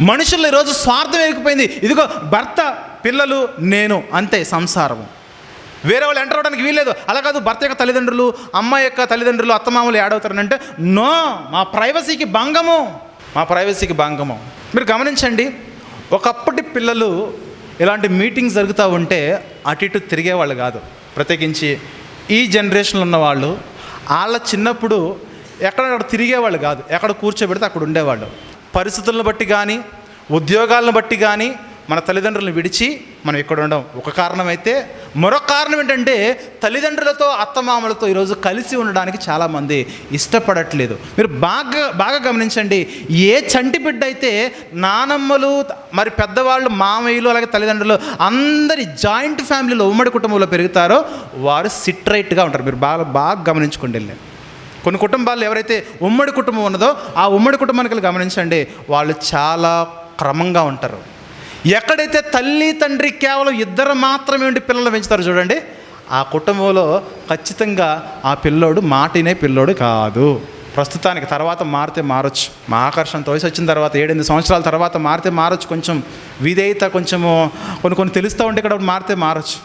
మనుషుల్లో ఈరోజు స్వార్థం ఎరిగిపోయింది. ఇదిగో భర్త, పిల్లలు, నేను, అంతే సంసారము. వేరే వాళ్ళు ఎంటర్ అవ్వడానికి వీల్లేదు. అలా కాదు, భర్త యొక్క తల్లిదండ్రులు, అమ్మాయి యొక్క తల్లిదండ్రులు, అత్తమామలు యాడ్ అవుతారనంటే నో, మా ప్రైవసీకి భంగము, మా ప్రైవసీకి భంగము. మీరు గమనించండి, ఒకప్పటి పిల్లలు ఇలాంటి మీటింగ్స్ జరుగుతూ ఉంటే అటు ఇటు తిరిగేవాళ్ళు కాదు. ప్రత్యేకించి ఈ జనరేషన్లో ఉన్నవాళ్ళు వాళ్ళ చిన్నప్పుడు ఎక్కడెక్కడ తిరిగేవాళ్ళు కాదు. ఎక్కడ కూర్చోబెడితే అక్కడ ఉండేవాళ్ళు. పరిస్థితులను బట్టి కానీ, ఉద్యోగాలను బట్టి కానీ మన తల్లిదండ్రులను విడిచి మనం ఇక్కడ ఉండడం ఒక కారణం అయితే, మరొక కారణం ఏంటంటే తల్లిదండ్రులతో, అత్తమామలతో ఈరోజు కలిసి ఉండడానికి చాలామంది ఇష్టపడట్లేదు. మీరు బాగా గమనించండి, ఏ చంటి బిడ్డ అయితే నానమ్మలు, మరి పెద్దవాళ్ళు, మామయ్యలు, అలాగే తల్లిదండ్రులు అందరి జాయింట్ ఫ్యామిలీలో, ఉమ్మడి కుటుంబంలో పెరుగుతారో వారు సిట్రైట్గా ఉంటారు. మీరు బాగా గమనించుకోండి. కొన్ని కుటుంబాల్లో ఎవరైతే ఉమ్మడి కుటుంబం ఉన్నదో ఆ ఉమ్మడి కుటుంబానికి గమనించండి, వాళ్ళు చాలా క్రమంగా ఉంటారు. ఎక్కడైతే తల్లి తండ్రి కేవలం ఇద్దరు మాత్రమే ఉండి పిల్లలు పెంచుతారు చూడండి, ఆ కుటుంబంలో ఖచ్చితంగా ఆ పిల్లోడు మాటినే పిల్లోడు కాదు. ప్రస్తుతానికి తర్వాత మారితే మారచ్చు. మా ఆకర్షణతో వయసు వచ్చిన తర్వాత 7-8 సంవత్సరాల తర్వాత మారితే మారచ్చు. కొంచెం విధేయత కొంచెము కొన్ని తెలుస్తూ ఉంటే ఇక్కడ మారితే మారచ్చు.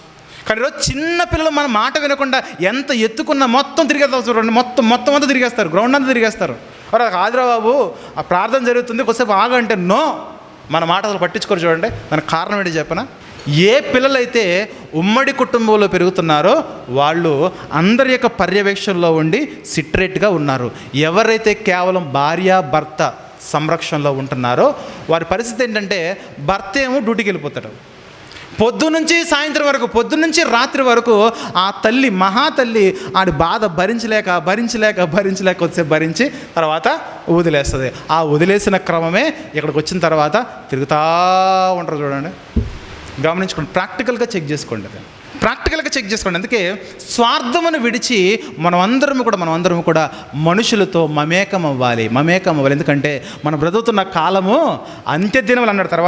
కానీ ఈరోజు చిన్న పిల్లలు మన మాట వినకుండా ఎంత ఎత్తుకున్నా మొత్తం తిరిగేస్తారు చూడండి, మొత్తం అంతా తిరిగేస్తారు, గ్రౌండ్ అంతా తిరిగేస్తారు. ఆదిరా బాబు, ఆ ప్రార్థన జరుగుతుంది, కొద్దిసేపు ఆగంటే నో, మన మాట అసలు పట్టించుకోరు. చూడండి, దానికి కారణం ఏంటి చెప్పనా? ఏ పిల్లలైతే ఉమ్మడి కుటుంబంలో పెరుగుతున్నారో వాళ్ళు అందరి యొక్క పర్యవేక్షణలో ఉండి సిట్రేట్గా ఉన్నారు. ఎవరైతే కేవలం భార్య భర్త సంరక్షణలో ఉంటున్నారో వారి పరిస్థితి ఏంటంటే, భర్త ఏమో డ్యూటీకి వెళ్ళిపోతాడు, పొద్దునుంచి సాయంత్రం వరకు, పొద్దున్నుంచి రాత్రి వరకు ఆ తల్లి, మహాతల్లి ఆడి బాధ భరించలేక కొద్దిసేపు భరించి తర్వాత వదిలేస్తుంది. ఆ వదిలేసిన క్రమమే ఇక్కడికి వచ్చిన తర్వాత తిరుగుతూ ఉంటారు. చూడండి, గమనించుకోండి, ప్రాక్టికల్గా చెక్ చేసుకోండి. అందుకే స్వార్థమును విడిచి మనమందరం కూడా మనుషులతో మమేకం అవ్వాలి. ఎందుకంటే మనం బ్రతుకుతున్న కాలము అంత్య దినములు అన్నాడు. తర్వాత